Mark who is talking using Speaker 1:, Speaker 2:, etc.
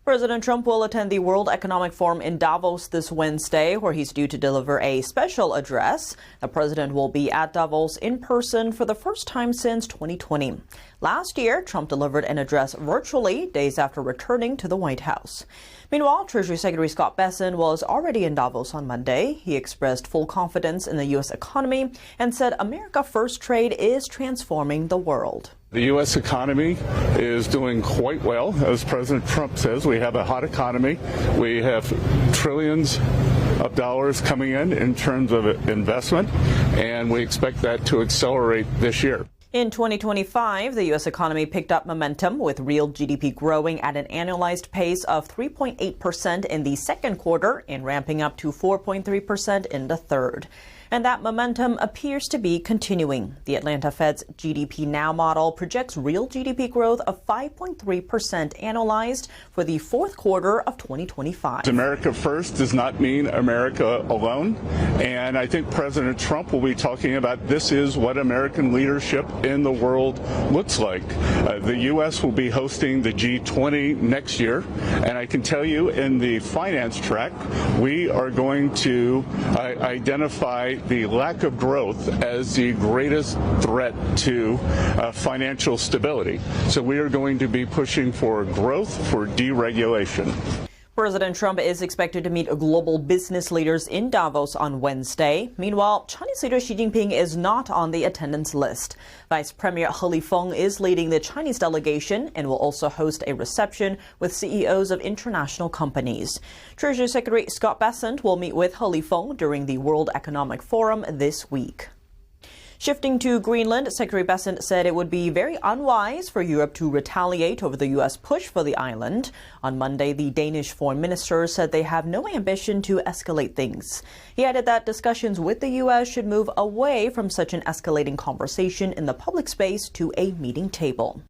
Speaker 1: President Trump will attend the World Economic Forum in Davos this Wednesday, where he's due to deliver a special address. The president will be at Davos in person for the first time since 2020. Last year, Trump delivered an address virtually days after returning to the White House. Meanwhile, Treasury Secretary Scott Bessent was already in Davos on Monday. He expressed full confidence in the U.S. economy and said America First trade is transforming the world.
Speaker 2: The U.S. economy is doing quite well. As President Trump says, we have a hot economy. We have trillions of dollars coming in terms of investment, and we expect that to accelerate this year.
Speaker 1: In 2025, the U.S. economy picked up momentum, with real GDP growing at an annualized pace of 3.8% in the second quarter and ramping up to 4.3% in the third. And that momentum appears to be continuing. The Atlanta Fed's GDP Now model projects real GDP growth of 5.3% annualized for the fourth quarter of 2025.
Speaker 2: America First does not mean America alone. And I think President Trump will be talking about this is what American leadership in the world looks like. The U.S. will be hosting the G20 next year. And I can tell you in the finance track, we are going to identify the lack of growth as the greatest threat to financial stability. So we are going to be pushing for growth, for deregulation.
Speaker 1: President Trump is expected to meet global business leaders in Davos on Wednesday. Meanwhile, Chinese leader Xi Jinping is not on the attendance list. Vice Premier He is leading the Chinese delegation and will also host a reception with CEOs of international companies. Treasury Secretary Scott Bessent will meet with He during the World Economic Forum this week. Shifting to Greenland, Secretary Bessent said it would be very unwise for Europe to retaliate over the U.S. push for the island. On Monday, the Danish foreign minister said they have no ambition to escalate things. He added that discussions with the U.S. should move away from such an escalating conversation in the public space to a meeting table.